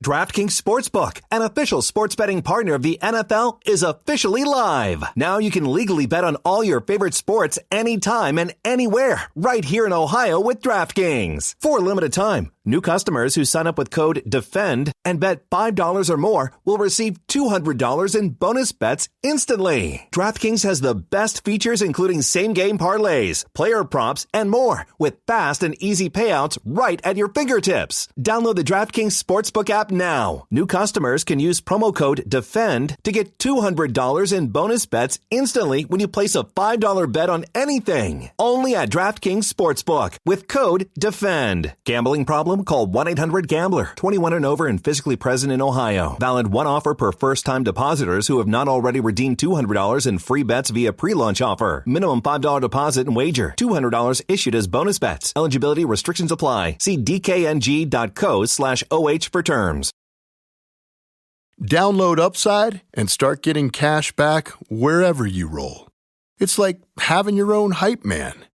DraftKings Sportsbook, an official sports betting partner of the NFL, is officially live. Now you can legally bet on all your favorite sports anytime and anywhere, right here in Ohio with DraftKings. For a limited time, new customers who sign up with code DEFEND and bet $5 or more will receive $200 in bonus bets instantly. DraftKings has the best features, including same-game parlays, player props, and more, with fast and easy payouts right at your fingertips. Download the DraftKings Sportsbook app now. New customers can use promo code DEFEND to get $200 in bonus bets instantly when you place a $5 bet on anything. Only at DraftKings Sportsbook with code DEFEND. Gambling problem? Call 1-800-GAMBLER. 21 and over and physically present in Ohio. Valid one offer per first-time depositors who have not already redeemed $200 in free bets via pre-launch offer. Minimum $5 deposit and wager. $200 issued as bonus bets. Eligibility restrictions apply. See dkng.co/OH for terms. Download Upside and start getting cash back wherever you roll. It's like having your own hype man.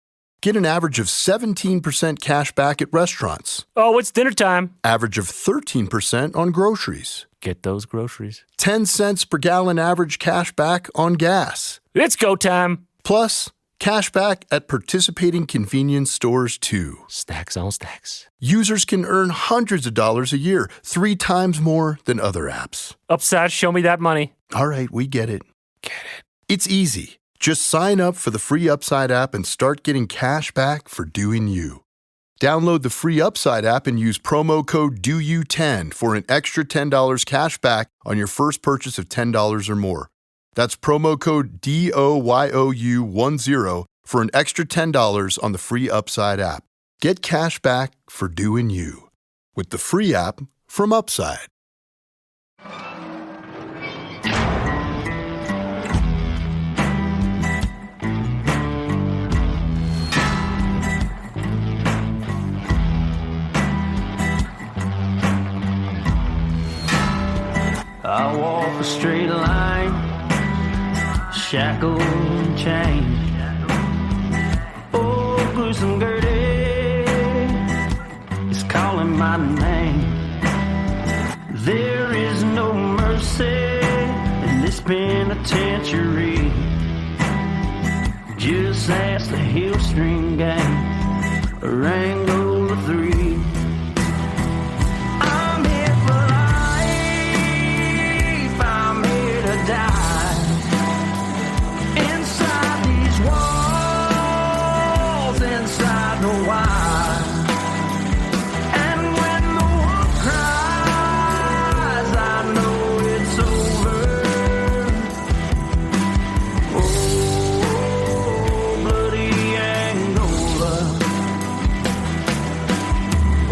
Get an average of 17% cash back at restaurants. Oh, it's dinner time. Average of 13% on groceries. Get those groceries. 10 cents per gallon average cash back on gas. It's go time. Plus, cash back at participating convenience stores too. Stacks on stacks. Users can earn hundreds of dollars a year, 3 times more than other apps. Upside, show me that money. All right, we get it. Get it. It's easy. Just sign up for the free Upside app and start getting cash back for doing you. Download the free Upside app and use promo code DOYOU10 for an extra $10 cash back on your first purchase of $10 or more. That's promo code DOYOU10 for an extra $10 on the free Upside app. Get cash back for doing you with the free app from Upside. I walk a straight line, shackled and chained. Oh, gruesome Gertie is calling my name. There is no mercy in this penitentiary. Just ask the Hill String Gang, or Angola 3. I'm here for life, I'm here to die. Inside these walls, inside the wire. And when the wolf cries, I know it's over. Oh, bloody Angola.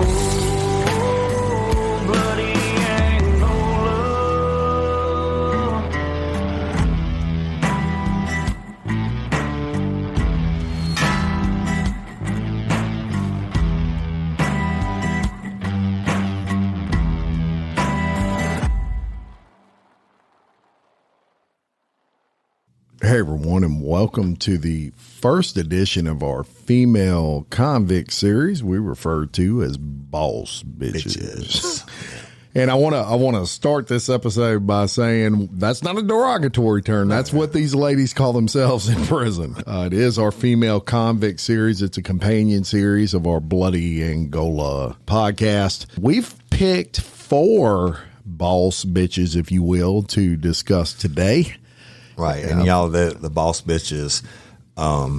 Oh, bloody Angola. Hey everyone, and welcome to the first edition of our female convict series we refer to as Boss Bitches. And I want to start this episode by saying that's not a derogatory term. That's what these ladies call themselves in prison. It is our female convict series. It's a companion series of our Bloody Angola podcast. We've picked 4 boss bitches, if you will, to discuss today. Right, and y'all, the boss bitches are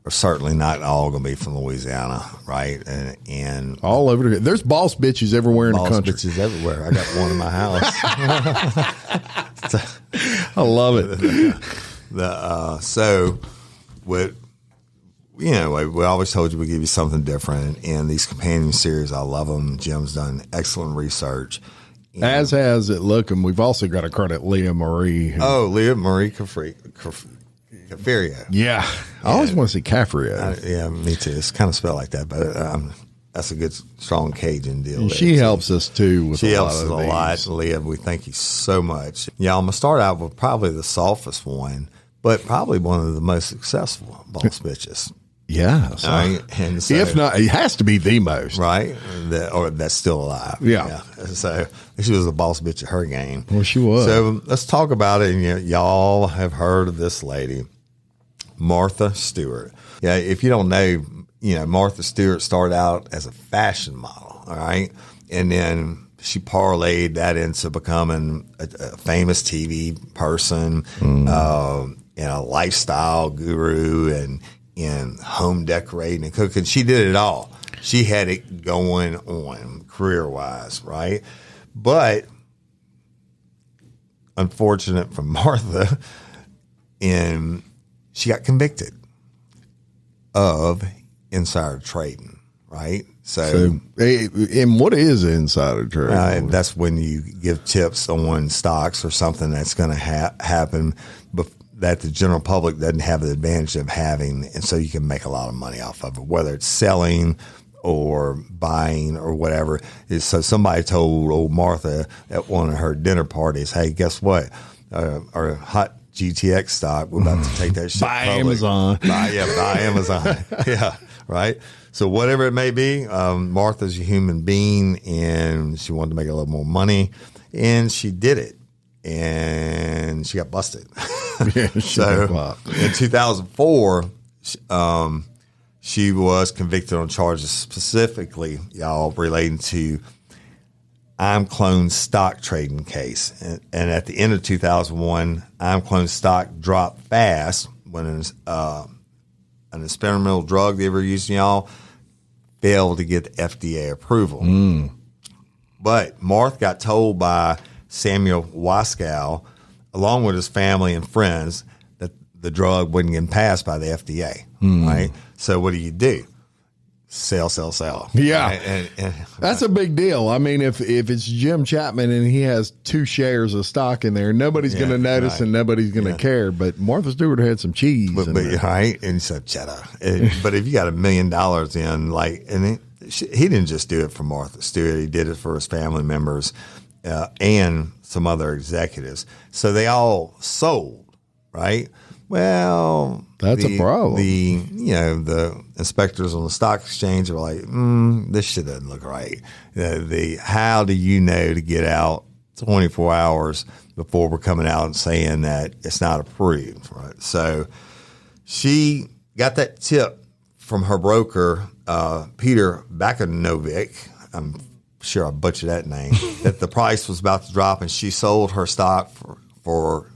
certainly not all going to be from Louisiana, right? And all over there's boss bitches everywhere in the country. Boss bitches everywhere. I got one in my house. I love it. So, what we always told you we give you something different, and these companion series, I love them. Jim's done excellent research. As has it looking. We've also got to credit Leah Marie. Leah Marie Caferio. Yeah. I always want to say Caferio. Yeah, me too. It's kind of spelled like that, but that's a good, strong Cajun deal. And she helps us too. With she helps us a lot. Leah, we thank you so much. Yeah, I'm going to start out with probably the softest one, but probably one of the most successful boss bitches. Yes. Right? And so, if not, it has to be the most. right? Or that's still alive. Yeah. So she was a boss bitch at her game. Well, she was. So let's talk about it. And y'all have heard of this lady, Martha Stewart. Yeah, if you don't know, Martha Stewart started out as a fashion model, all right? And then she parlayed that into becoming a famous TV person, and a lifestyle guru, and home decorating and cooking. She did it all. She had it going on career-wise, right? But unfortunate for Martha, and she got convicted of insider trading, right? So and what is insider trading? that's when you give tips on stocks or something that's going to happen that the general public doesn't have the advantage of having, and so you can make a lot of money off of it, whether it's selling or buying or whatever. So somebody told old Martha at one of her dinner parties, hey, guess what? Our hot GTX stock, we're about to take that shit Buy public. Amazon. Buy Amazon. Yeah, right? So whatever it may be, Martha's a human being, and she wanted to make a little more money, and she did it, and she got busted. Yeah, So in 2004, she was convicted on charges specifically, y'all, relating to ImClone stock trading case. And at the end of 2001, ImClone stock dropped fast when an experimental drug they were using, y'all, failed to get the FDA approval. But Martha got told by Samuel Waskow, along with his family and friends, that the drug wasn't getting passed by the FDA, right? So what do? Sell. Yeah. And That's a big deal. I mean, if it's Jim Chapman and he has 2 shares of stock in there, nobody's going to notice, right. and nobody's going to care. But Martha Stewart had some cheese. But right, and so cheddar. But if you got $1 million in, he didn't just do it for Martha Stewart. He did it for his family members and some other executives. So they all sold, right? Well, that's a problem. The inspectors on the stock exchange are like, this shit doesn't look right. How do you know to get out 24 hours before we're coming out and saying that it's not approved, right? So she got that tip from her broker, Peter Bakanovic. I'm sure I butchered that name. That the price was about to drop, and she sold her stock for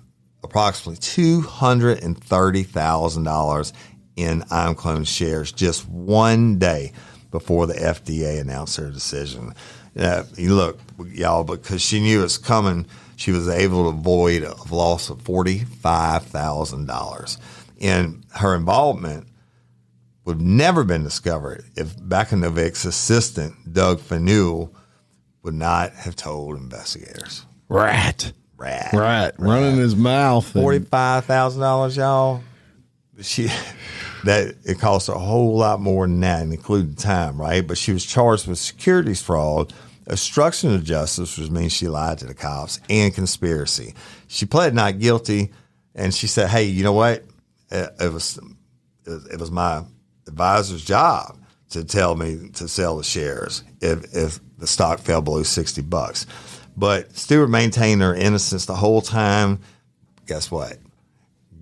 approximately $230,000 in ImClone shares just one day before the FDA announced their decision. You look, y'all, because she knew it's coming, she was able to avoid a loss of $45,000. And her involvement would have never been discovered if Bakanovic's assistant, Doug Faneuil, would not have told investigators. Rat. Running his mouth. $45,000, y'all. It cost a whole lot more than that, including time, right? But she was charged with securities fraud, obstruction of justice, which means she lied to the cops, and conspiracy. She pled not guilty, and she said, "Hey, you know what? It was my advisor's job to tell me to sell the shares if the stock fell below $60." But Stewart maintained her innocence the whole time. Guess what?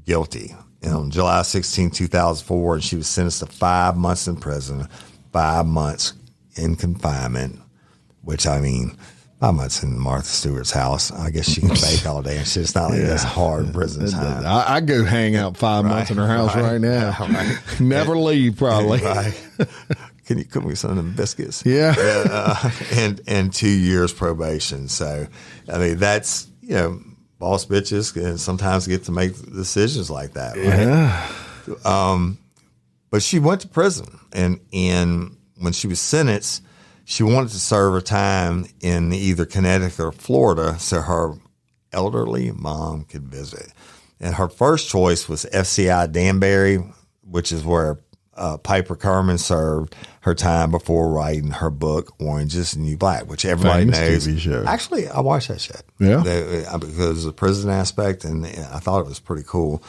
Guilty. On July 16, 2004, and she was sentenced to 5 months in prison, 5 months in confinement, which, 5 months in Martha Stewart's house. I guess she can bake all day and shit. It's not like that's hard prison time. I go hang out 5 months in her house right now. Right. Never leave, probably. Right. Can you cook me some of them biscuits? Yeah. And 2 years probation. So, that's, boss bitches can sometimes get to make decisions like that. Right? Yeah. But she went to prison. And when she was sentenced, she wanted to serve her time in either Connecticut or Florida so her elderly mom could visit. And her first choice was FCI Danbury, which is where Piper Kerman served her time before writing her book, Orange is the New Black, which everybody knows. TV show. Actually, I watched that shit. Yeah. Because of the prison aspect, and I thought it was pretty cool.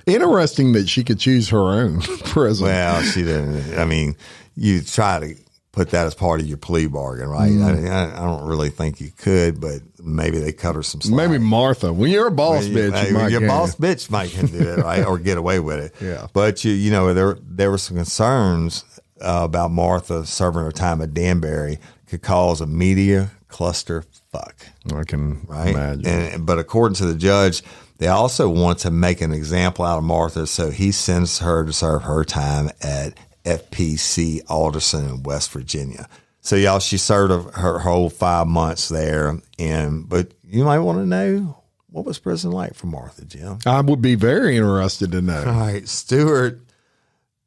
Interesting that she could choose her own prison. Well, she didn't. I mean, you try to put that as part of your plea bargain, right? I don't really think you could, but maybe they cut her some slack. Maybe Martha. When you're a boss bitch, your boss bitch might can do it, right, or get away with it. Yeah. But you know, there were some concerns about Martha serving her time at Danbury could cause a media cluster fuck. I can right? imagine. But according to the judge, they also want to make an example out of Martha, so he sends her to serve her time at FPC Alderson in West Virginia. So, y'all, she served her whole 5 months there. But you might want to know, what was prison like for Martha, Jim? I would be very interested to know. All right. Stewart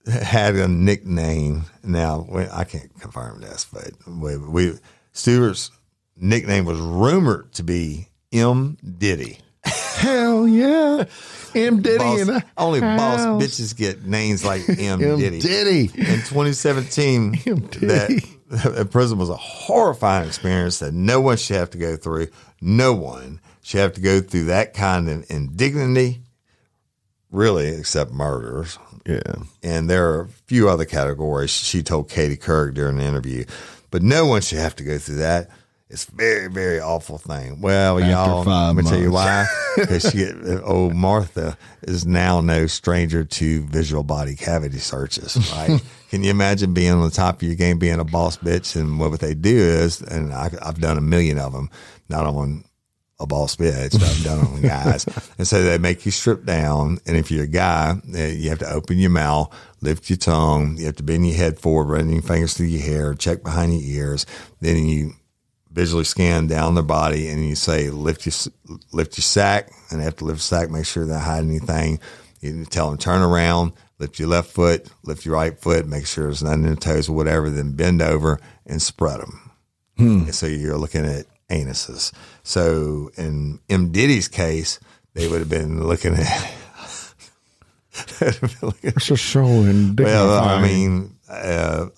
had a nickname. Now, I can't confirm this, but Stewart's nickname was rumored to be M. Diddy. Hell yeah. M. Diddy. Only boss bitches get names like M. Diddy. Diddy. In 2017, that prison was a horrifying experience that no one should have to go through. No one should have to go through that kind of indignity, really, except murderers. Yeah. And there are a few other categories, she told Katie Couric during the interview. But no one should have to go through that. It's a very, very awful thing. Well, y'all, let me tell you why. Because old Martha is now no stranger to visual body cavity searches, right? Can you imagine being on the top of your game, being a boss bitch? And what they do is, and I've done a million of them, not on a boss bitch, but I've done it on guys. And so they make you strip down. And if you're a guy, you have to open your mouth, lift your tongue. You have to bend your head forward, run your fingers through your hair, check behind your ears. Then you visually scan down their body, and you say, lift your sack, and they have to lift the sack, make sure they don't hide anything. You tell them, turn around, lift your left foot, lift your right foot, make sure there's nothing in the toes or whatever, then bend over and spread them. And so you're looking at anuses. So in M. Diddy's case, they would have been looking at... It's a show and well, I mean,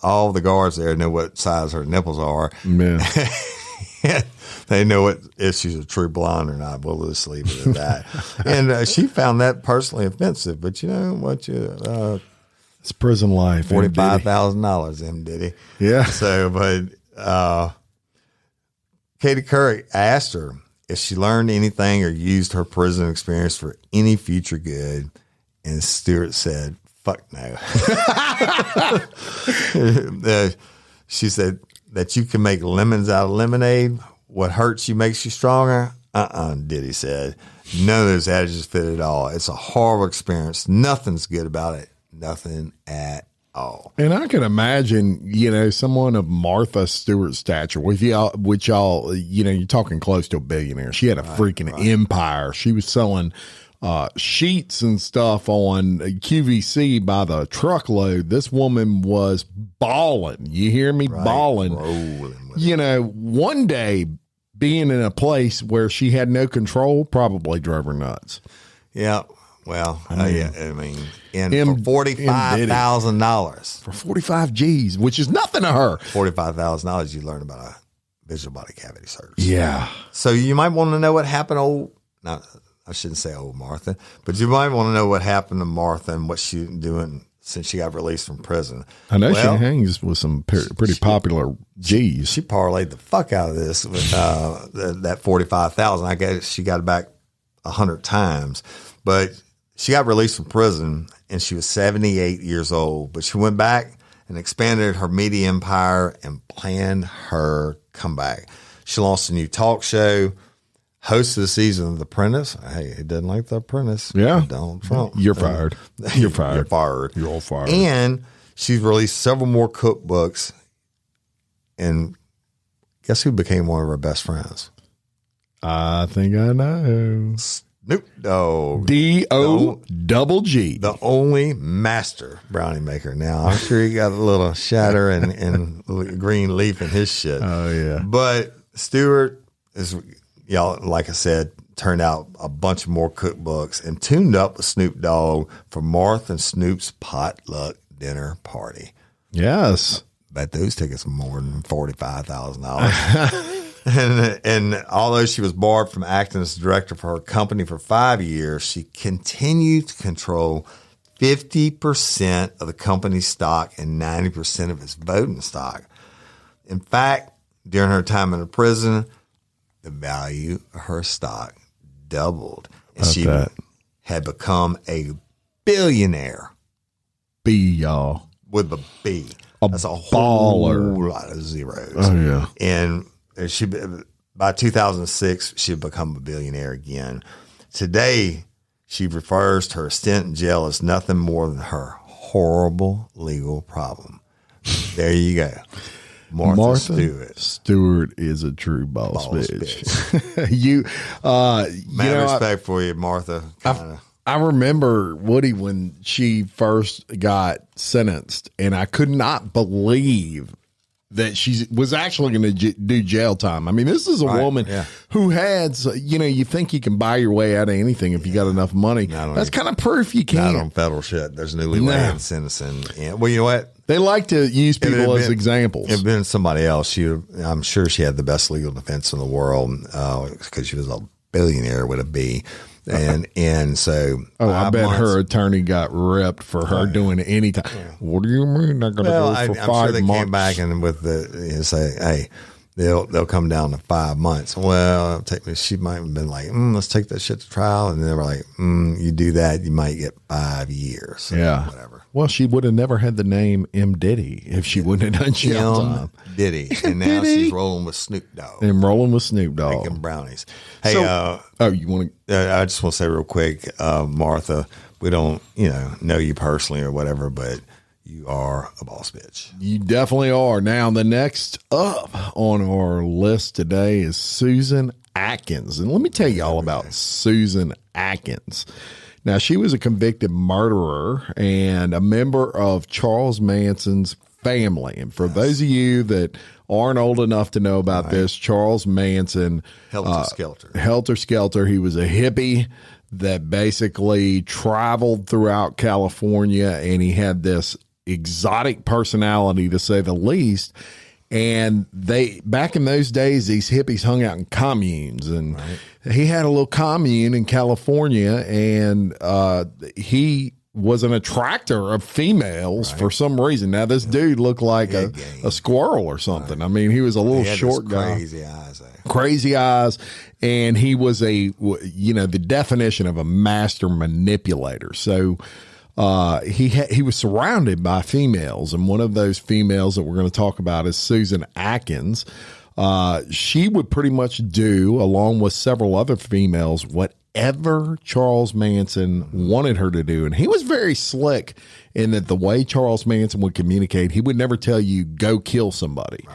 all the guards there know what size her nipples are. Yeah. They know what if she's a true blonde or not. We'll just leave it at that. And she found that personally offensive. But you know what? It's prison life. $45,000, M. Diddy. Yeah. So, but Katie Couric asked her if she learned anything or used her prison experience for any future good. And Stewart said, fuck no. She said that you can make lemons out of lemonade. What hurts you makes you stronger. Diddy said. None of those adages fit at all. It's a horrible experience. Nothing's good about it. Nothing at all. And I can imagine, someone of Martha Stewart's stature, which y'all, you're talking close to a billionaire. She had a freaking empire. She was selling sheets and stuff on QVC by the truckload. This woman was balling. You hear me? Balling. One day being in a place where she had no control probably drove her nuts. Yeah. Well, for $45,000. For 45 G's, which is nothing to her. $45,000, you learn about a visual body cavity search. Yeah. So you might want to know what happened I shouldn't say old Martha, but you might want to know what happened to Martha and what she's doing since she got released from prison. I know she hangs with some pretty popular G's. She parlayed the fuck out of this with that $45,000. I guess she got it back 100 times, but she got released from prison and she was 78 years old. But she went back and expanded her media empire and planned her comeback. She launched a new talk show. Host of the season of The Apprentice. Hey, he doesn't like The Apprentice. Yeah. Donald Trump. You're fired. You're fired. You're fired. You're all fired. And she's released several more cookbooks. And guess who became one of her best friends? I think I know. Snoop Dogg. D-O-double-G. The only master brownie maker. Now, I'm sure he got a little shatter and green leaf in his shit. Oh, yeah. But Stewart is... Y'all, like I said, turned out a bunch of more cookbooks and tuned up with Snoop Dogg for Martha and Snoop's potluck dinner party. Yes. Bet those tickets were more than $45,000. And although she was barred from acting as director for her company for 5 years, she continued to control 50% of the company's stock and 90% of its voting stock. In fact, during her time in the prison, the value of her stock doubled. And she had become a billionaire. B, y'all. With a B. That's a baller. whole lot of zeros. Oh, yeah. And by 2006, she had become a billionaire again. Today, she refers to her stint in jail as nothing more than her horrible legal problem. There you go. Martha Stewart is a true boss bitch. you respect for you, Martha. I remember, Woody, when she first got sentenced, and I could not believe that she was actually going to do jail time. I mean, this is a woman who had, you think you can buy your way out of anything if you got enough money. That's kind of proof you can. Not on federal shit. There's no leeway in sentencing. And, well, you know what? They like to use people as examples. If it had been somebody else, I'm sure she had the best legal defense in the world because she was a billionaire with a B. And so I bet her attorney got ripped for her doing it any time. Yeah. What do you mean they're going to go for 5 months? I'm sure they came back and say, hey, they'll come down to 5 months. Well, she might have been like, let's take that shit to trial, and they were like, you do that, you might get 5 years. Whatever. Well, she would have never had the name M. Diddy if she wouldn't have done jail time. Diddy. And now she's rolling with Snoop Dogg. Making brownies. Hey, you want to? I just want to say real quick, Martha, we don't, know you personally or whatever, but you are a boss bitch. You definitely are. Now, the next up on our list today is Susan Atkins. And let me tell you all about Susan Atkins. Now, she was a convicted murderer and a member of Charles Manson's family. And for those of you that aren't old enough to know about this, Charles Manson, Helter Skelter, he was a hippie that basically traveled throughout California, and he had this exotic personality, to say the least. And back in those days, these hippies hung out in communes, and he had a little commune in California, and he was an attractor of females for some reason. Now, this dude looked like a squirrel or something. I mean, he was a little short guy. Crazy eyes. And he was the definition of a master manipulator. So he was surrounded by females, and one of those females that we're going to talk about is Susan Atkins. She would pretty much do, along with several other females, whatever Charles Manson wanted her to do. And he was very slick in that the way Charles Manson would communicate, he would never tell you, go kill somebody.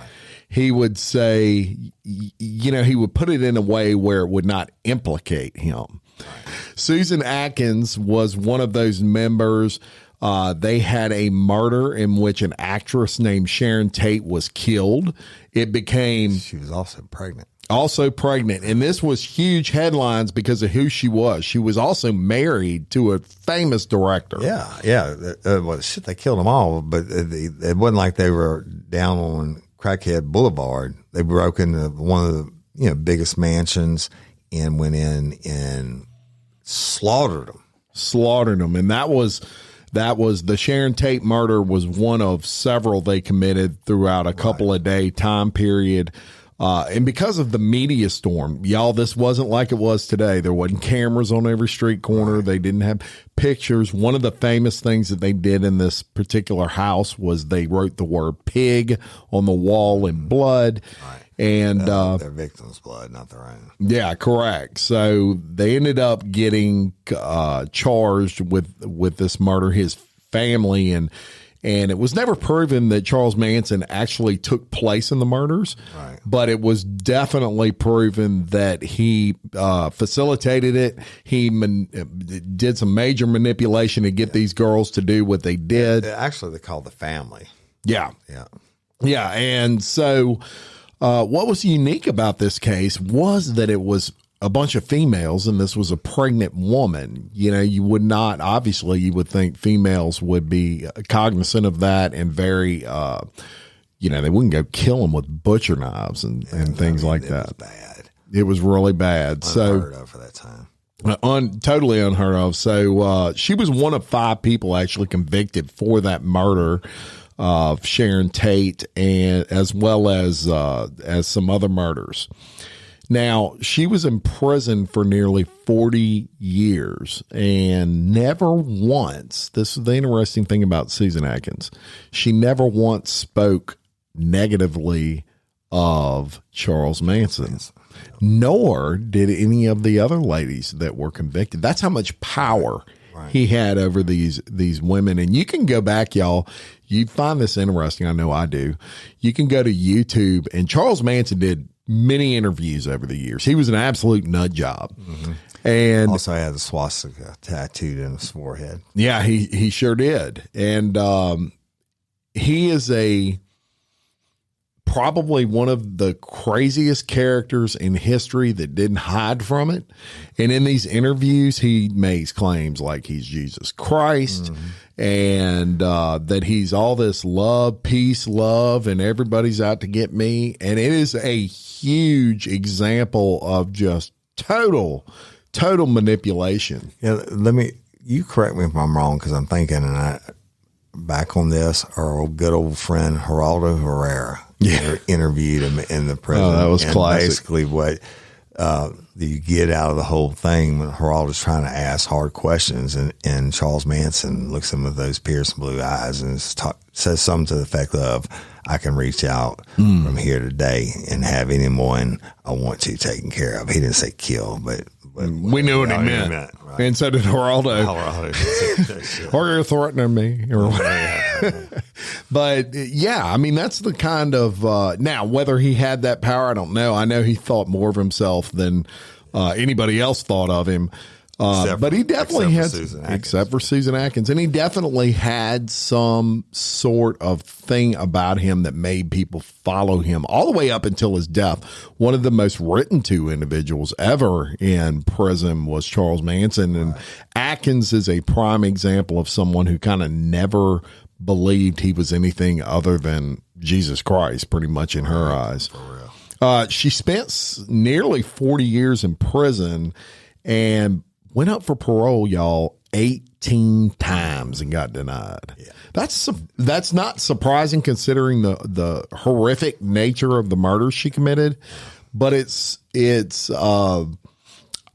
He would say, he would put it in a way where it would not implicate him. Susan Atkins was one of those members. They had a murder in which an actress named Sharon Tate was killed. She was also pregnant. And this was huge headlines because of who she was. She was also married to a famous director. They killed them all, but it wasn't like they were down on Crackhead Boulevard. They broke into one of the biggest mansions and went in and slaughtered them. And that was the Sharon Tate murder was one of several they committed throughout a couple of day time period. And because of the media storm, y'all, this wasn't like it was today. There wasn't cameras on every street corner. They didn't have pictures. One of the famous things that they did in this particular house was they wrote the word pig on the wall in blood. And their victim's blood, not their own. Yeah, correct. So they ended up getting charged with this murder, his family, and it was never proven that Charles Manson actually took place in the murders, but it was definitely proven that he facilitated it. He did some major manipulation to get these girls to do what they did. Actually, they called the family. Yeah. And so what was unique about this case was that it was a bunch of females, and this was a pregnant woman. You would not, obviously, you would think females would be cognizant of that and very, they wouldn't go kill him with butcher knives and things like that. It was bad. It was really bad. Unheard of for that time. Totally unheard of. So she was one of 5 people actually convicted for that murder of Sharon Tate, and as well as some other murders. Now, she was in prison for nearly 40 years and never once, this is the interesting thing about Susan Atkins, she never once spoke negatively of Charles Manson, nor did any of the other ladies that were convicted. That's how much power he had over these women. And you can go back, y'all. You find this interesting. I know I do. You can go to YouTube, and Charles Manson did many interviews over the years. He was an absolute nut job. Mm-hmm. And also had the swastika tattooed in his forehead. Yeah, he sure did. And he is probably one of the craziest characters in history that didn't hide from it. And in these interviews, he makes claims like he's Jesus Christ and that he's all this love, peace, love, and everybody's out to get me. And it is a huge example of just total manipulation. Yeah, you correct me if I'm wrong, because I'm thinking, and I back on this, our good old friend Geraldo Herrera. Yeah, interviewed him in the prison. Oh, that was classic. Basically, what you get out of the whole thing when Geraldo's trying to ask hard questions, and Charles Manson looks at him with those piercing blue eyes and says something to the effect of, "I can reach out from here today and have anyone I want to taken care of." He didn't say kill, but we knew what he meant. Right? And so did Geraldo. Or you're threatening me. But yeah, I mean, that's the kind of, now whether he had that power, I don't know. I know he thought more of himself than anybody else thought of him. But he definitely had, except for Susan Atkins, and he definitely had some sort of thing about him that made people follow him all the way up until his death. One of the most written to individuals ever in prison was Charles Manson, and Atkins is a prime example of someone who kind of never believed he was anything other than Jesus Christ, pretty much in her eyes. She spent nearly 40 years in prison and went up for parole, y'all, 18 times and got denied. Yeah. That's not surprising considering the horrific nature of the murders she committed, but it's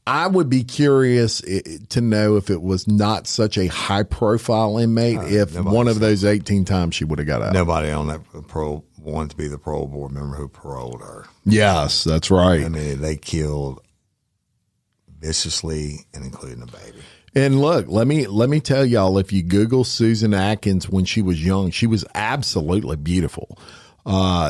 I would be curious to know if it was not such a high profile inmate, if one of those 18 times she would have got out. Nobody on that parole wanted to be the parole board member who paroled her. Yes, that's right. I mean, they killed viciously, and including the baby. And look, let me tell y'all, if you Google Susan Atkins when she was young, she was absolutely beautiful.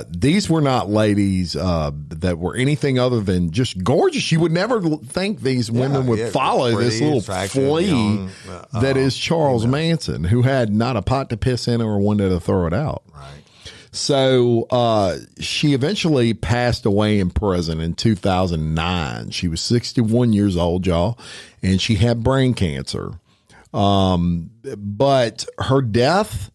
These were not ladies that were anything other than just gorgeous. You would never think these women would follow this little flea that is Charles Manson, who had not a pot to piss in or one to throw it out. Right. So she eventually passed away in prison in 2009. She was 61 years old, y'all, and she had brain cancer. But her death,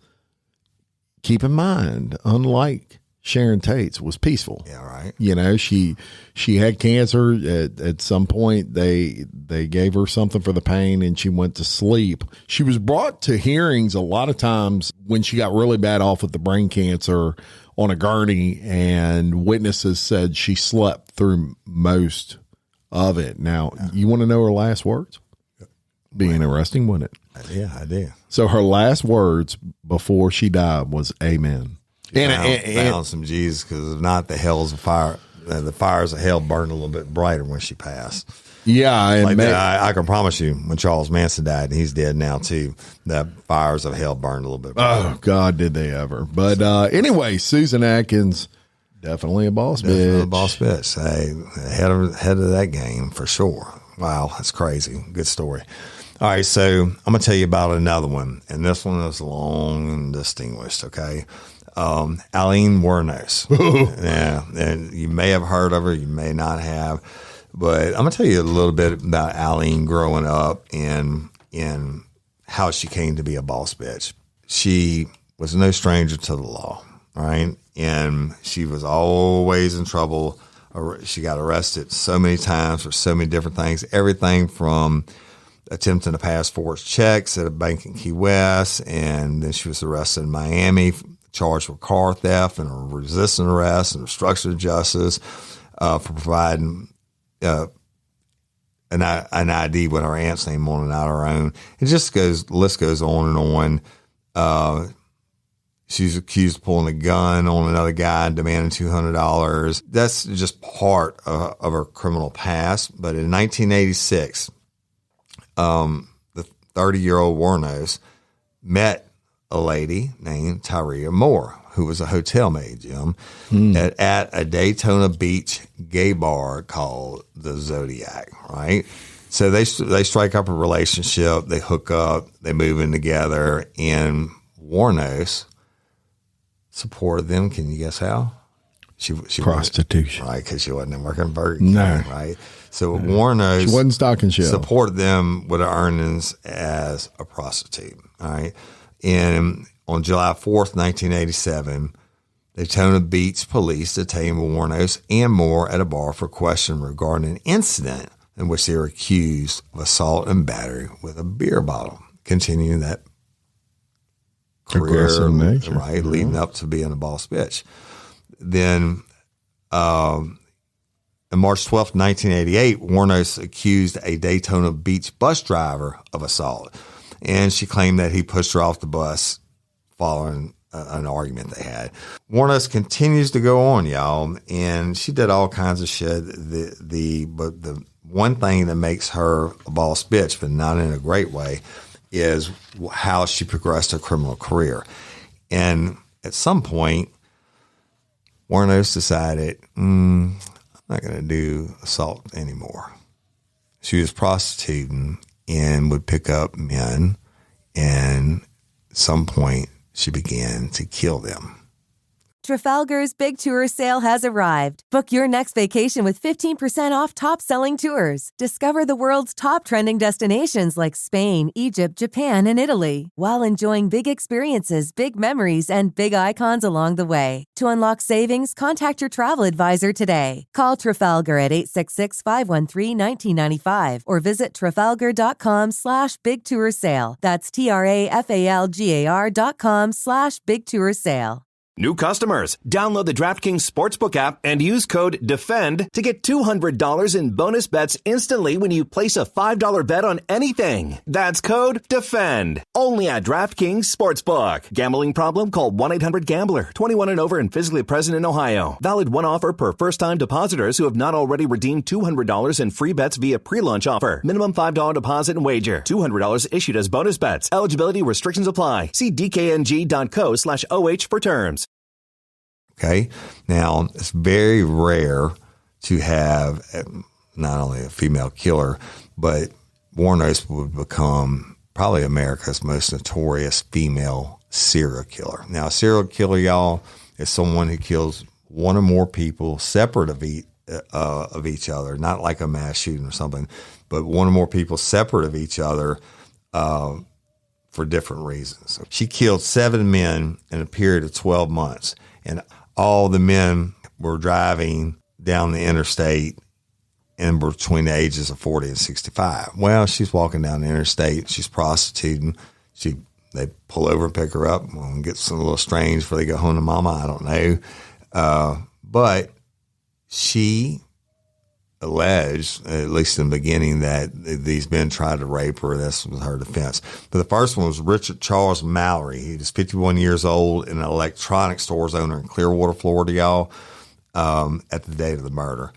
keep in mind, unlike Sharon Tate's, was peaceful. Yeah, right. You know, she had cancer. At some point, they gave her something for the pain, and she went to sleep. She was brought to hearings a lot of times when she got really bad off with the brain cancer on a gurney, and witnesses said she slept through most of it. Now, you want to know her last words? Be interesting, wouldn't it? Yeah, I do. So her last words before she died was "Amen." And found some Jesus, because if not, the fires of hell burned a little bit brighter when she passed. Yeah, and I can promise you, when Charles Manson died, and he's dead now too, the fires of hell burned a little bit brighter. Oh God, did they ever? But anyway, Susan Atkins, definitely a boss bitch. A boss bitch. Hey, head of that game for sure. Wow, that's crazy. Good story. All right, so I'm going to tell you about another one, and this one is long and distinguished, okay? Aileen Wuornos. Yeah, and you may have heard of her, you may not have, but I'm going to tell you a little bit about Aileen growing up and how she came to be a boss bitch. She was no stranger to the law, right? and she was always in trouble. She got arrested so many times for so many different things, everything from attempting to pass forged checks at a bank in Key West, and then she was arrested in Miami, charged with car theft and resisting arrest and obstruction of justice for providing an ID with her aunt's name on and not her own. It just goes, the list goes on and on. She's accused of pulling a gun on another guy and demanding $200. That's just part of her criminal past. But in 1986, the 30-year-old Wuornos met a lady named Tyria Moore, who was a hotel maid, Jim, at a Daytona Beach gay bar called the Zodiac, right? So they strike up a relationship, they hook up, they move in together, and Wuornos supported them. Can you guess how? She Prostitution. Right, because she wasn't working Burger King, No. right? So Wuornos She wasn't stocking shelves. supported them with her earnings as a prostitute, all right? And on July 4th, 1987, Daytona Beach police detained Wuornos and Moore at a bar for questioning regarding an incident in which they were accused of assault and battery with a beer bottle, continuing that career, Aggressive nature. right, leading up to being a boss bitch. Then on March 12th, 1988, Wuornos accused a Daytona Beach bus driver of assault, and she claimed that he pushed her off the bus following an argument they had. Wuornos continues to go on, y'all, and she did all kinds of shit. But the one thing that makes her a boss bitch, but not in a great way, is how she progressed her criminal career. And at some point, Wuornos decided, I'm not going to do assault anymore. She was prostituting and would pick up men, and at some point, she began to kill them. Trafalgar's Big Tour Sale has arrived. Book your next vacation with 15% off top-selling tours. Discover the world's top trending destinations like Spain, Egypt, Japan, and Italy, while enjoying big experiences, big memories, and big icons along the way. To unlock savings, contact your travel advisor today. Call Trafalgar at 866-513-1995 or visit trafalgar.com/Big Tour Sale. That's TRAFALGAR.com/Big Tour Sale. New customers, download the DraftKings Sportsbook app and use code DEFEND to get $200 in bonus bets instantly when you place a $5 bet on anything. That's code DEFEND. Only at DraftKings Sportsbook. Gambling problem? Call 1-800-GAMBLER. 21 and over and physically present in Ohio. Valid one offer per first-time depositors who have not already redeemed $200 in free bets via pre-launch offer. Minimum $5 deposit and wager. $200 issued as bonus bets. Eligibility restrictions apply. See dkng.co/OH for terms. Okay. Now, it's very rare to have not only a female killer, but Wuornos would become probably America's most notorious female serial killer. Now, a serial killer, y'all, is someone who kills one or more people separate of each other, not like a mass shooting or something, but one or more people separate of each other for different reasons. She killed 7 men in a period of 12 months, and all the men were driving down the interstate and were between the ages of 40 and 65. Well, she's walking down the interstate. She's prostituting. They pull over and pick her up. Well, and gets a little strange before they go home to mama. I don't know. But she alleged, at least in the beginning, that these men tried to rape her. This was her defense. But the first one was Richard Charles Mallory. He was 51 years old and an electronics stores owner in Clearwater, Florida, y'all, at the date of the murder.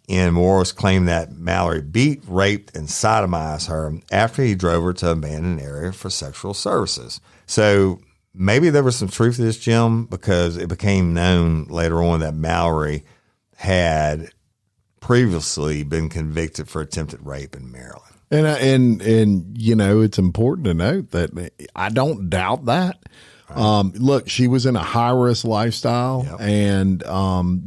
And Morris claimed that Mallory beat, raped, and sodomized her after he drove her to an abandoned area for sexual services. So maybe there was some truth to this, Jim, because it became known later on that Mallory had previously been convicted for attempted rape in Maryland. And you know, it's important to note that I don't doubt that. Right. Look, she was in a high risk lifestyle, yep. And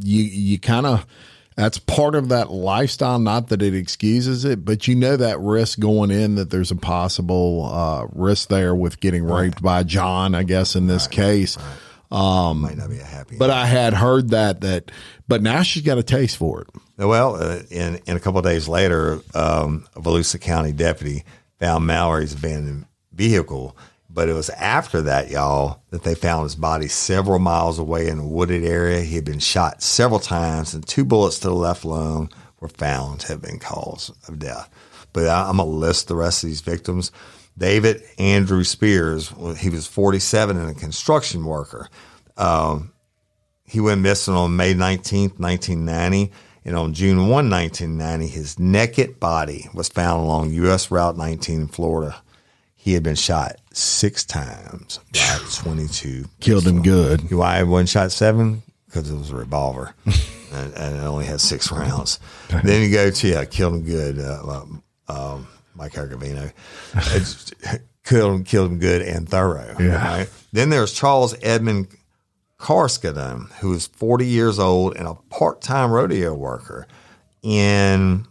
you kind of, that's part of that lifestyle. Not that it excuses it, but you know that risk going in, that there's a possible risk there with getting raped by John, I guess in this case. Right. Might not be a happy But I had heard but now she's got a taste for it. Well, in a couple of days later, a Volusia County deputy found Mallory's abandoned vehicle. But it was after that, y'all, that they found his body several miles away in a wooded area. He had been shot several times, and 2 bullets to the left lung were found to have been cause of death. But I'm going to list the rest of these victims. David Andrew Spears, he was 47 and a construction worker. He went missing on May 19th, 1990. And on June 1, 1990, his naked body was found along U.S. Route 19 in Florida. He had been shot 6 times by 22. Killed him good. Why he wasn't shot 7? Because it was a revolver, and it only had 6 rounds. Then you go to killed him good. Mike Argavino killed him good and thorough. Yeah. Right? Then there's Charles Edmund Karskadon, who was 40 years old and a part-time rodeo worker. And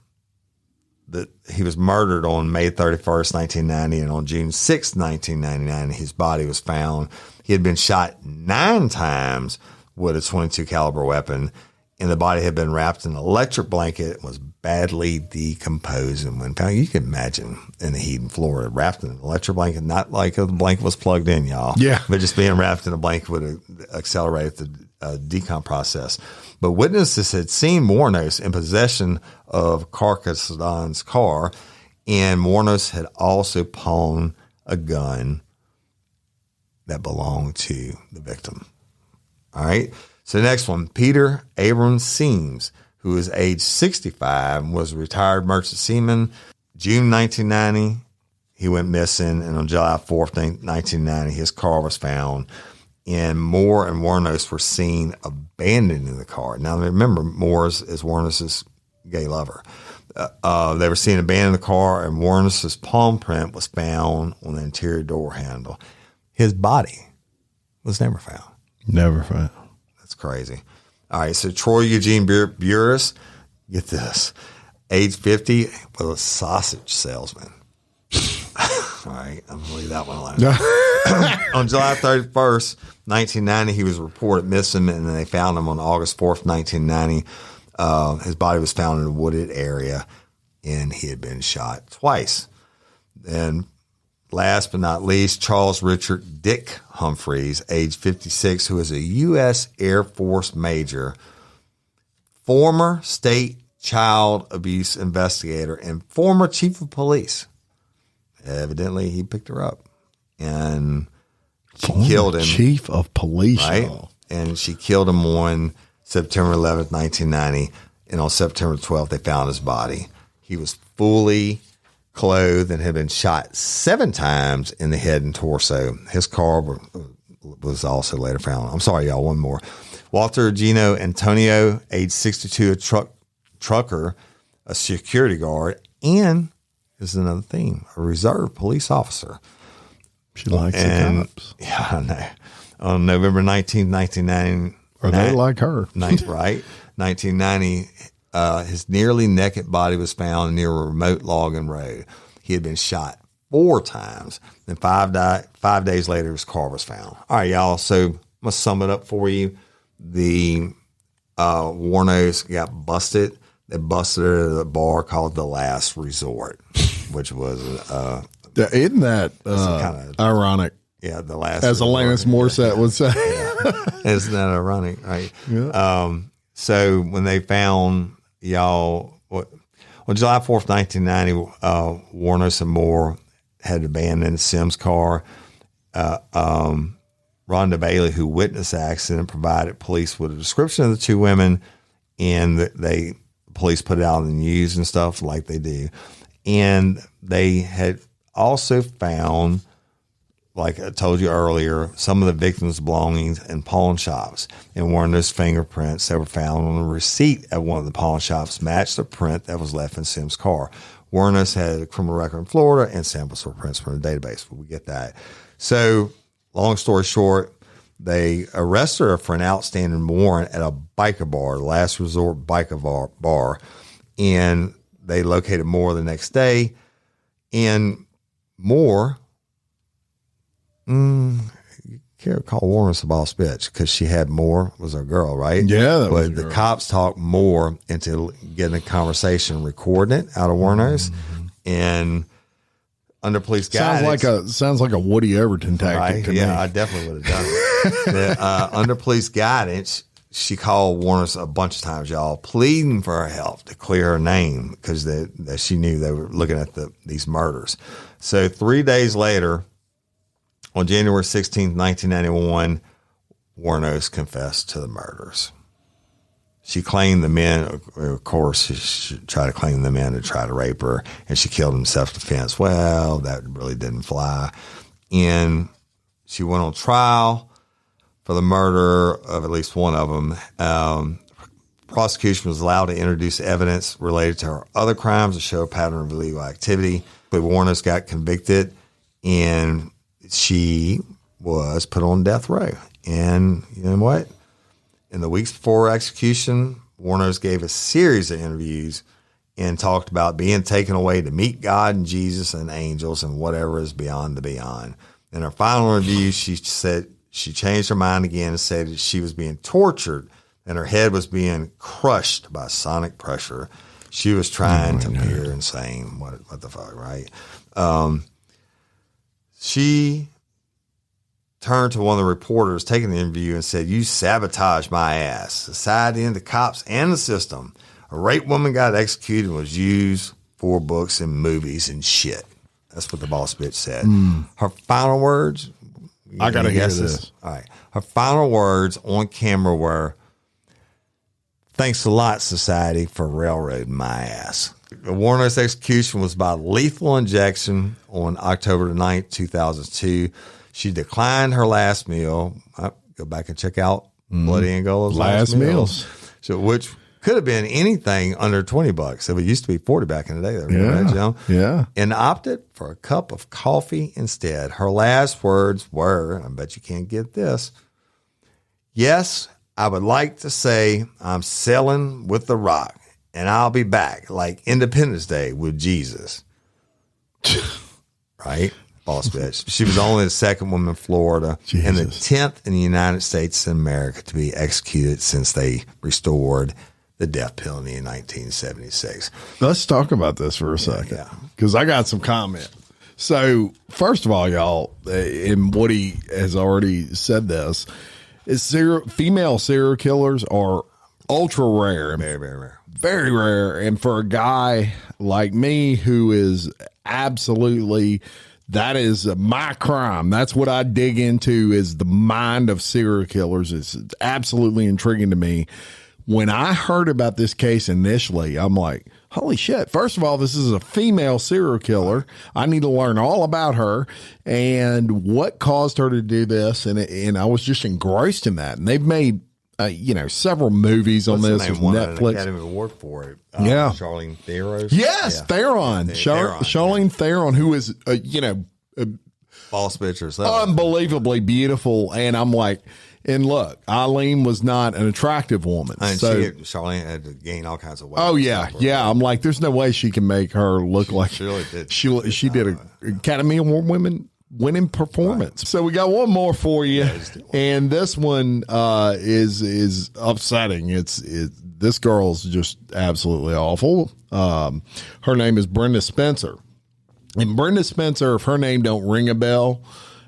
he was murdered on May 31st, 1990, and on June 6th, 1999, his body was found. He had been shot 9 times with a .22 caliber weapon, and the body had been wrapped in an electric blanket and was badly decomposed. And when found, you can imagine in the heat in Florida, wrapped in an electric blanket, not like the blanket was plugged in, y'all. Yeah. But just being wrapped in a blanket would have accelerated the decomp process. But witnesses had seen Wuornos in possession of Karskadon's car, and Wuornos had also pawned a gun that belonged to the victim. All right. So the next one, Peter Abrams Seams, who was age 65 and was a retired merchant seaman. June 1990, he went missing, and on July 4th, 1990, his car was found. And Moore and Wuornos were seen abandoning the car. Now, remember, Moore is Wuornos' gay lover. They were seen abandoning the car, and Wuornos' palm print was found on the interior door handle. His body was never found. Never found. That's crazy. All right, so Troy Eugene Burris, get this, age 50, was a sausage salesman. All right, I'm going to leave that one alone. On July 31st, 1990, he was reported missing, and they found him on August 4th, 1990. His body was found in a wooded area, and he had been shot twice. Then, last but not least, Charles Richard Dick Humphreys, age 56, who is a U.S. Air Force major, former state child abuse investigator, and former chief of police. Evidently, he picked her up, and she killed him. Chief of police, right? y'all. And she killed him on September 11th, 1990, and on September 12th, they found his body. He was fully clothed and had been shot 7 times in the head and torso. His car was also later found. I'm sorry, y'all, one more. Walter Gino Antonio, age 62, a trucker, a security guard, and this is another theme, a reserve police officer. She likes the cops. Yeah, I know. On November 19th, 1990. Or they like her. Right. 1990, his nearly naked body was found near a remote logging road. He had been shot 4 times. Then 5 days later, his car was found. All right, y'all. So I'm going to sum it up for you. The Wuornos got busted. They busted her at a bar called The Last Resort, which was Isn't that kinda ironic? Yeah, The Last As Resort. Alanis Morissette would say. Yeah. Isn't that ironic, right? Yeah. So when they found y'all, on July 4th, 1990, Wuornos and Moore had abandoned Sims' car. Rhonda Bailey, who witnessed the accident, provided police with a description of the 2 women, and police put it out in the news and stuff like they do. And they had also found, like I told you earlier, some of the victims' belongings in pawn shops. And one of those fingerprints that were found on a receipt at one of the pawn shops matched the print that was left in Sims' car. Wuornos had a criminal record in Florida, and samples were prints from the database. But we get that. So, long story short, they arrested her for an outstanding warrant at a biker bar, the Last Resort biker bar. And they located Moore the next day. And Moore, kind can't call Wuornos a boss bitch because she had more, was her girl, right? Yeah, that was but her the girl. cops talked more into getting a conversation, recording it out of Wuornos, and under police guidance. Sounds like a Woody Overton tactic to me. I definitely would have done it. Under police guidance, she called Wuornos a bunch of times, y'all, pleading for her help to clear her name because that she knew they were looking at these murders. So 3 days later, on January 16th, 1991, Wuornos confessed to the murders. She claimed the men, of course, she tried to claim the men to try to rape her, and she killed in self-defense. Well, that really didn't fly. And she went on trial for the murder of at least one of them. Prosecution was allowed to introduce evidence related to her other crimes to show a pattern of illegal activity. But Wuornos got convicted, and she was put on death row. And you know what? In the weeks before execution, Wuornos gave a series of interviews and talked about being taken away to meet God and Jesus and angels and whatever is beyond the beyond. In her final review, she said she changed her mind again and said that she was being tortured and her head was being crushed by sonic pressure. She was trying to appear insane. What the fuck, right? She turned to one of the reporters taking the interview and said, "You sabotaged my ass, society and the cops and the system. A rape woman got executed and was used for books and movies and shit." That's what the boss bitch said. Her final words, I got to hear this. All right. Her final words on camera were, "Thanks a lot, society, for railroading my ass." The Wuornos execution was by lethal injection on October 9th, 2002. She declined her last meal. Go back and check out Bloody Angola's last meals. So, which could have been anything under $20. So it used to be 40 back in the day. Yeah. And opted for a cup of coffee instead. Her last words were, I bet you can't get this, "Yes, I would like to say I'm sailing with the Rock, and I'll be back like Independence Day with Jesus." Right? Boss bitch. She was only the second woman in Florida and the 10th in the United States of America to be executed since they restored the death penalty in 1976. Let's talk about this for a second because I got some comment. So first of all, y'all, and Woody has already said this, is female serial killers are ultra rare. Very, very rare. Very rare. And for a guy like me who is absolutely, that is my crime. That's what I dig into, is the mind of serial killers. It's absolutely intriguing to me. When I heard about this case initially, I'm like, holy shit. First of all, this is a female serial killer. I need to learn all about her and what caused her to do this. And I was just engrossed in that. And they've made, several movies on this with Netflix. An Academy Award for it. Charlene Theron. Yes, Theron. Charlene Theron, who is, boss bitch herself. Unbelievably beautiful. And I'm like, and look, Aileen was not an attracactive woman. And so Charlene had to gain all kinds of weight. Oh yeah. I'm like, there's no way she can make her look like she really did. She did an Academy Award winning performance. Right. So we got one more for you, and this one is upsetting. This girl's just absolutely awful. Her name is Brenda Spencer, and Brenda Spencer, if her name don't ring a bell,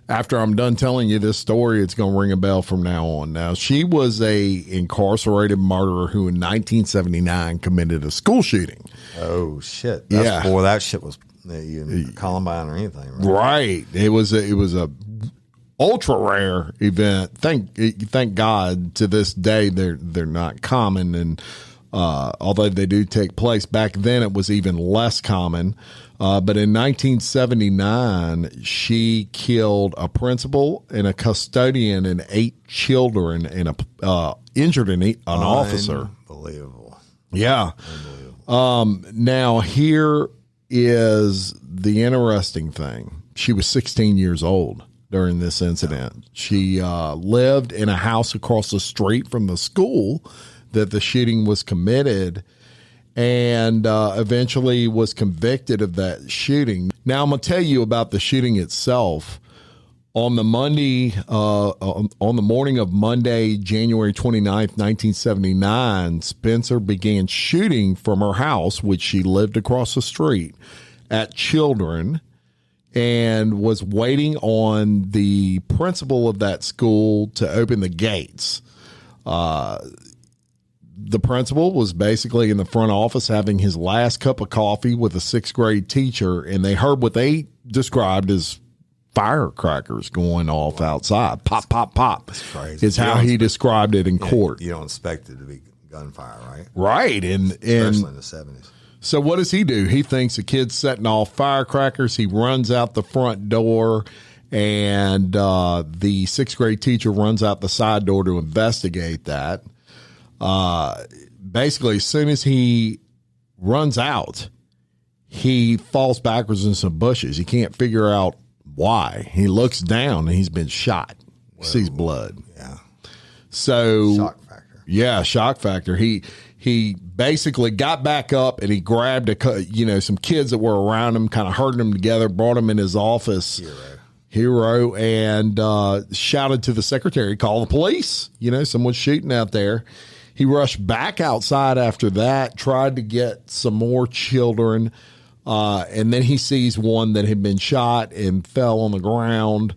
after I'm done telling you this story, it's going to ring a bell from now on. Now, she was a incarcerated murderer who in 1979 committed a school shooting. Oh, shit. That's before that shit was Columbine or anything. Right. It was a ultra rare event. Thank God to this day they're not common, and although they do take place, back then it was even less common. But in 1979, she killed a principal and a custodian and 8 children and injured an officer. Unbelievable. Yeah. Now here is the interesting thing. She was 16 years old during this incident. She lived in a house across the street from the school that the shooting was committed, and eventually was convicted of that shooting. Now, I'm going to tell you about the shooting itself. On the on the morning of Monday, January 29th, 1979, Spencer began shooting from her house, which she lived across the street, at children, and was waiting on the principal of that school to open the gates. The principal was basically in the front office having his last cup of coffee with a sixth grade teacher, and they heard what they described as firecrackers going off outside. Pop, pop, pop. That's crazy. Is how he described it in court. You don't expect it to be gunfire, right? Right. Especially in the 70s. So what does he do? He thinks the kid's setting off firecrackers. He runs out the front door, and the sixth grade teacher runs out the side door to investigate that. Basically, as soon as he runs out, he falls backwards in some bushes. He can't figure out why. He looks down, and he's been shot. He sees blood. Yeah. So Shock factor. Yeah, shock factor. He basically got back up, and he grabbed some kids that were around him, kind of herding them together, brought them in his office. Hero, and shouted to the secretary, call the police. Someone's shooting out there. He rushed back outside after that, tried to get some more children, and then he sees one that had been shot and fell on the ground,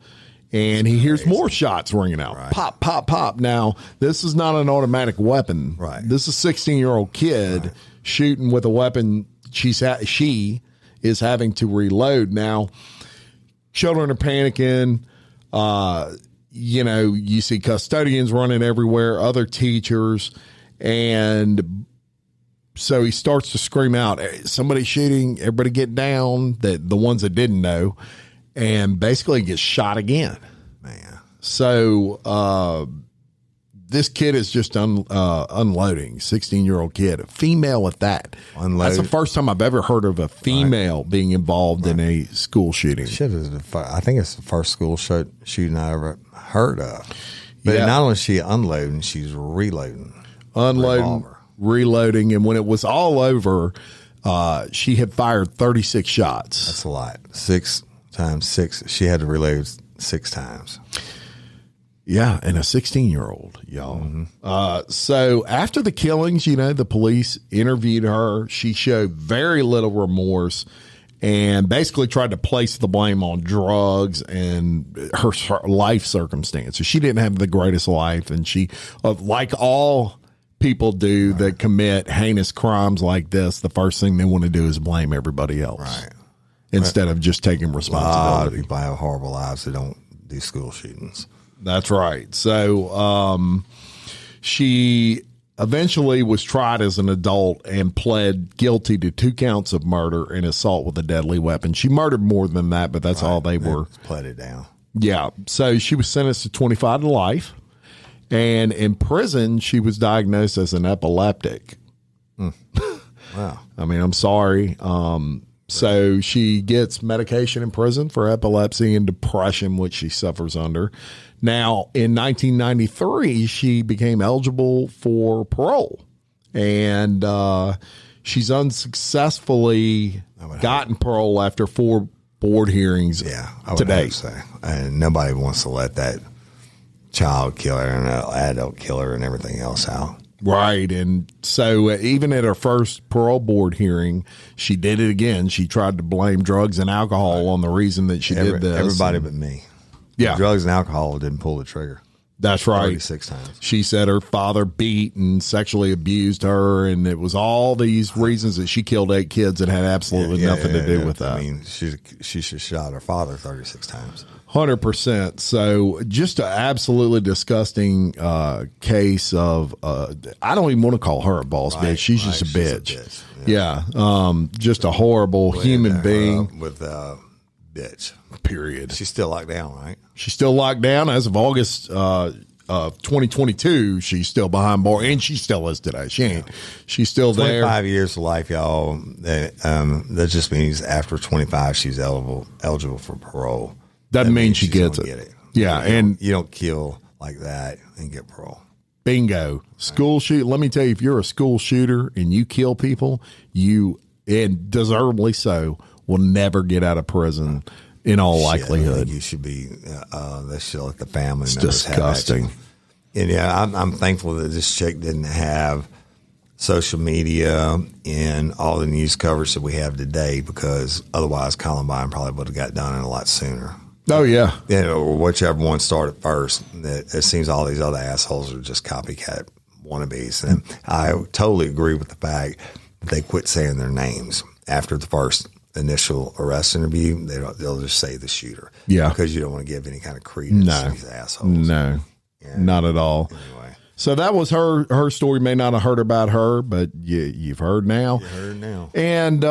and he hears more shots ringing out. Right. Pop, pop, pop. Now, this is not an automatic weapon. Right. This is a 16-year-old kid shooting with a weapon she is having to reload. Now, children are panicking. You see custodians running everywhere, other teachers, and so he starts to scream out, somebody shooting, everybody get down, the ones that didn't know, and basically gets shot again. Man. So this kid is just unloading, 16-year-old kid, a female at that. That's the first time I've ever heard of a female being involved in a school shooting. I think it's the first school shooting I ever heard of. But not only is she unloading, she's reloading. Reloading, and when it was all over, she had fired 36 shots. That's a lot. 6 times 6. She had to reload 6 times. Yeah, and a 16-year-old, y'all. Mm-hmm. So after the killings, the police interviewed her. She showed very little remorse and basically tried to place the blame on drugs and her life circumstances. She didn't have the greatest life, and she, like all people do that commit heinous crimes like this, the first thing they want to do is blame everybody else. Right. Instead of just taking responsibility. A lot of people have horrible lives that don't do school shootings. That's right. So she eventually was tried as an adult and pled guilty to 2 counts of murder and assault with a deadly weapon. She murdered more than that, but that's all they were. Pled it down. Yeah. So she was sentenced to 25 to life. And in prison, she was diagnosed as an epileptic. Wow. I mean, I'm sorry. So she gets medication in prison for epilepsy and depression, which she suffers under. Now, in 1993, she became eligible for parole, and she's unsuccessfully gotten parole after 4 board hearings today. And nobody wants to let that child killer and adult killer and everything else out. Right. And so even at her first parole board hearing, she did it again. She tried to blame drugs and alcohol on the reason that she did this. Everybody but me. Yeah. Drugs and alcohol didn't pull the trigger. That's right. 36 times. She said her father beat and sexually abused her, and it was all these reasons that she killed 8 kids that had absolutely nothing to do with that. I mean, she should have shot her father 36 times. 100%. So just an absolutely disgusting case of, I don't even want to call her a boss bitch. She's just a bitch. Yeah. Just a horrible human being. With bitch. Period. She's still locked down, right? She's still locked down as of August of 2022. She's still behind bars, and she still is today. She ain't. She's still 25 there. 25 years to life, y'all. That just means after 25, she's eligible for parole. Doesn't mean she gets it. Yeah, and you don't kill like that and get parole. Bingo. School shoot. Let me tell you, if you're a school shooter and you kill people, you, and deservedly so, will never get out of prison in all Shit, I likelihood. think you should be. They should let the family. It's members have disgusting. action. And yeah, I'm thankful that this chick didn't have social media and all the news coverage that we have today, because otherwise Columbine probably would have got done a lot sooner. Oh yeah, Or whichever one started first. It seems all these other assholes are just copycat wannabes. And I totally agree with the fact that they quit saying their names after the first initial arrest interview. They'll just say the shooter. Yeah. Because you don't want to give any kind of credence to these assholes. no, not at all. Anyway. So that was her story. May not have heard about her, but you've heard now. You heard now. And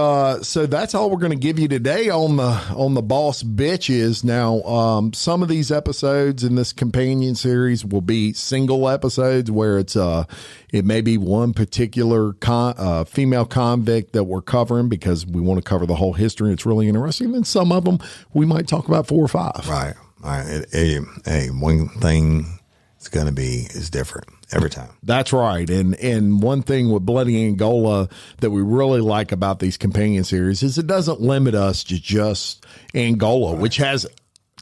so that's all we're going to give you today on the Boss Bitches. Now, some of these episodes in this companion series will be single episodes where it may be one particular female convict that we're covering because we want to cover the whole history. It's really interesting. And some of them we might talk about 4 or 5. Right. Hey, one thing it's going to be is different every time. That's right. And one thing with Bloody Angola that we really like about these companion series is it doesn't limit us to just Angola, which has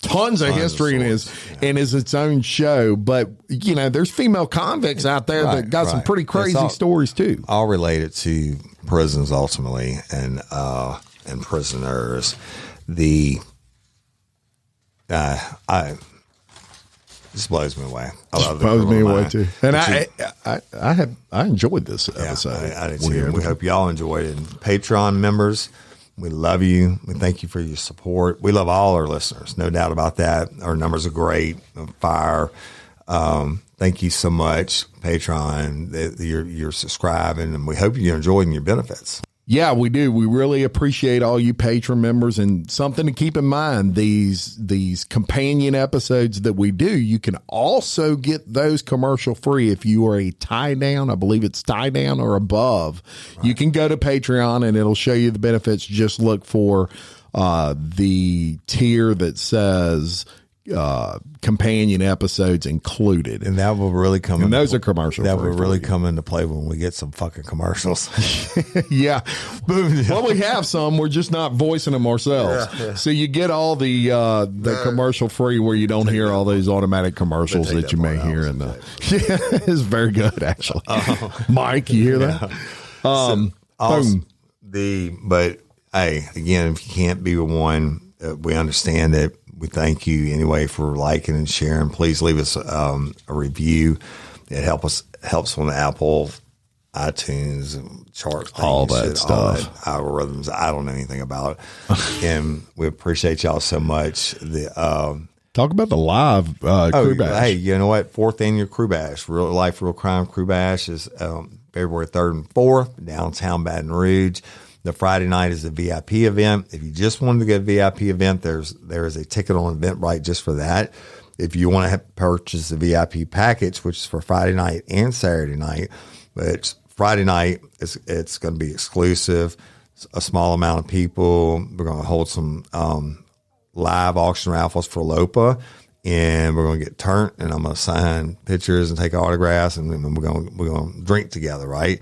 tons of history and is its own show. But, there's female convicts out there that got some pretty crazy stories too. All related to prisons ultimately and prisoners. This blows me away. Blows me away too. And I enjoyed this episode. I did too. We hope y'all enjoyed it. And Patreon members, we love you. We thank you for your support. We love all our listeners, no doubt about that. Our numbers are great. Fire. Thank you so much, Patreon. You're subscribing, and we hope you're enjoying your benefits. Yeah, we do. We really appreciate all you patron members, and something to keep in mind, these companion episodes that we do, you can also get those commercial free if you are a tie down. I believe it's tie down or above. Right. You can go to Patreon and it'll show you the benefits. Just look for the tier that says companion episodes included, and that will really come. And those are commercial. That will really come into play when we get some fucking commercials. Yeah, well, we have some. We're just not voicing them ourselves. Yeah. So you get all the commercial free, where you don't hear all these automatic commercials that you may hear. In the it's very good actually. Mike, you hear that? Awesome. But hey, again, if you can't be with one, we understand it. We thank you anyway for liking and sharing. Please leave us a review. It helps on the Apple, iTunes, chart things, all that stuff, algorithms. I don't know anything about it, and we appreciate y'all so much. Talk about the live crew bash. Hey, you know what? 4th annual crew bash, real life, real crime crew bash is February 3rd and 4th, downtown Baton Rouge. The Friday night is a VIP event. If you just wanted to go to a VIP event, there is a ticket on Eventbrite just for that. If you want to purchase the VIP package, which is for Friday night and Saturday night, but Friday night it's going to be exclusive, a small amount of people. We're going to hold some live auction raffles for LOPA, and we're going to get turned, and I'm going to sign pictures and take autographs, and then we're going to drink together, right?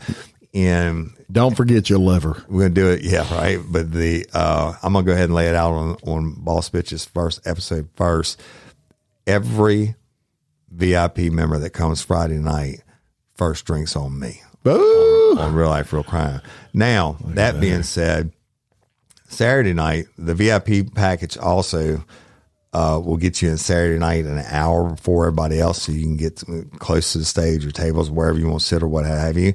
And don't forget your liver. We're going to do it. Yeah. Right. But I'm going to go ahead and lay it out on Boss Bitches first episode first. Every VIP member that comes Friday night, first drinks on me. On Real Life, Real Crime. Now, that being said, Saturday night, the VIP package also will get you in Saturday night an hour before everybody else, so you can get close to the stage or tables, wherever you want to sit or what have you.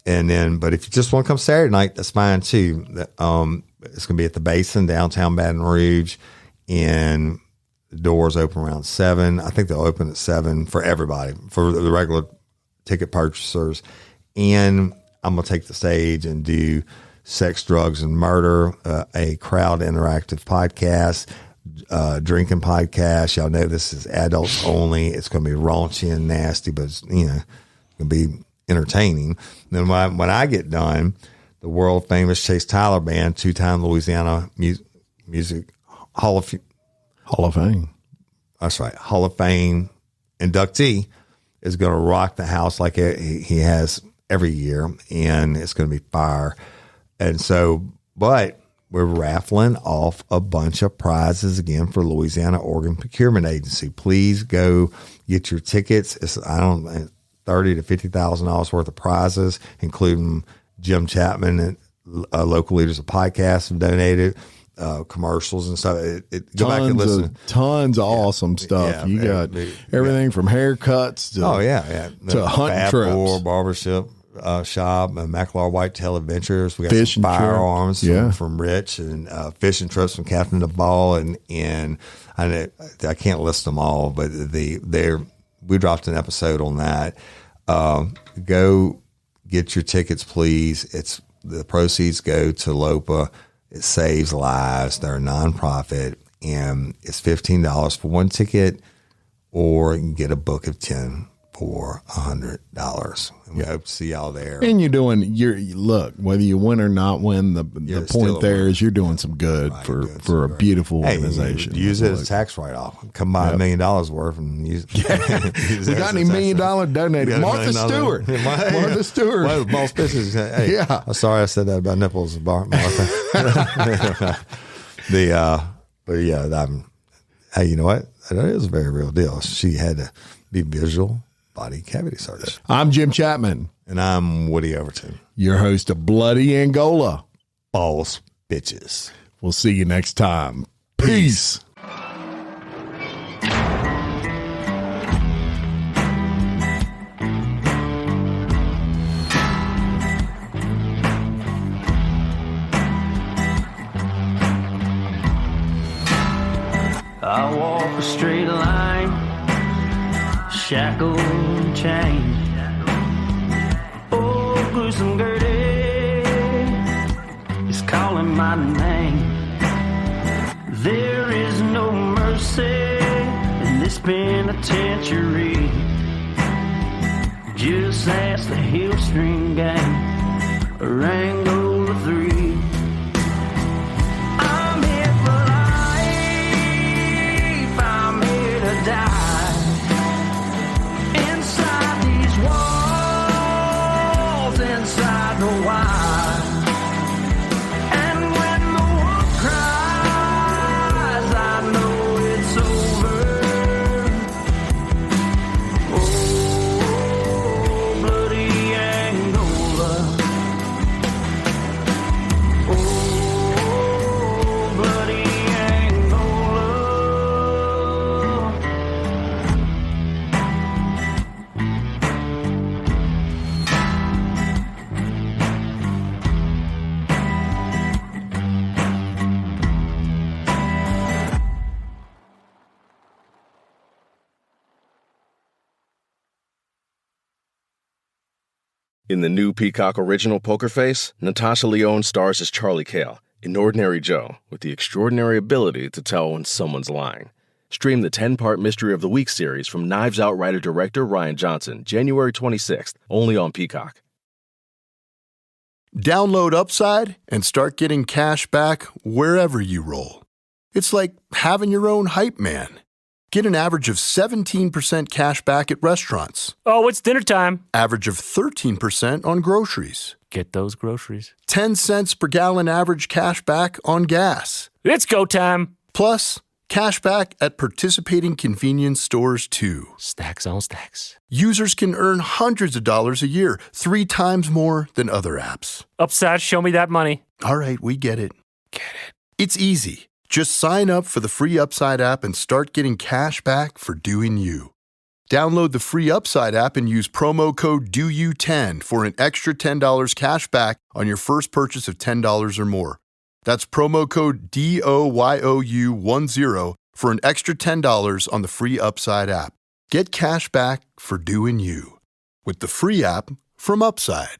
And then, but if you just want to come Saturday night, that's fine too. It's going to be at the Basin, downtown Baton Rouge, and the doors open around 7. I think they'll open at 7 for everybody, for the regular ticket purchasers. And I'm going to take the stage and do Sex, Drugs, and Murder, a crowd interactive podcast, drinking podcast. Y'all know this is adults only. It's going to be raunchy and nasty, but it's, going to be entertaining. Then when I get done, the world famous Chase Tyler Band, 2-time Louisiana Music Hall of Fame. That's right. Hall of Fame inductee is going to rock the house like he has every year, and it's going to be fire. And so, but we're raffling off a bunch of prizes again for Louisiana Organ Procurement Agency. Please go get your tickets. It's $30,000 to $50,000 worth of prizes, including Jim Chapman and local leaders of podcasts have donated. Commercials and stuff. Go back and listen. Tons of awesome stuff. Yeah, you got everything from haircuts to to hunting trips, barbership shop, Macklemore Whitetail Adventures. We got Fishing some firearms trip. from Rich, and fishing trips from Captain DeBall, and I can't list them all, but we dropped an episode on that. Go get your tickets, please. The proceeds go to LOPA. It saves lives. They're a nonprofit, and it's $15 for one ticket, or you can get a book of 10 for $100. And we hope to see y'all there. And look, whether you win or not win, the point there is you're doing some good for a beautiful organization. Use it as a tax write-off. Come buy $1 million worth and use it. We got any $1 million donators? Martha Stewart. Martha Stewart. Well, boss bitches. Hey, yeah. I'm sorry I said that about nipples, Martha. But yeah, hey, you know what? That is a very real deal. She had to be visual body cavity search. I'm Jim Chapman. And I'm Woody Overton, your host of Bloody Angola. Boss bitches. We'll see you next time. Peace. I walk a straight line, shackled and chained. Oh, gruesome Gertie is calling my name. There is no mercy in this penitentiary. Just ask the Hill String Gang or Angola 3. I'm here for life, I'm here to die. Inside these walls, inside the wire. And when the wolf cries, I know it's over. Oh, bloody Angola. Oh, bloody Angola. In the new Peacock original Poker Face, Natasha Lyonne stars as Charlie Cale, an ordinary Joe with the extraordinary ability to tell when someone's lying. Stream the 10-part Mystery of the Week series from Knives Out writer-director Rian Johnson, January 26th, only on Peacock. Download Upside and start getting cash back wherever you roll. It's like having your own hype man. Get an average of 17% cash back at restaurants. Oh, it's dinner time. Average of 13% on groceries. Get those groceries. 10 cents per gallon average cash back on gas. It's go time. Plus, cash back at participating convenience stores too. Stacks on stacks. Users can earn hundreds of dollars a year, 3 times more than other apps. Upside, show me that money. All right, we get it. Get it. It's easy. Just sign up for the free Upside app and start getting cash back for doing you. Download the free Upside app and use promo code DOYOU10 for an extra $10 cash back on your first purchase of $10 or more. That's promo code DOYOU10 for an extra $10 on the free Upside app. Get cash back for doing you with the free app from Upside.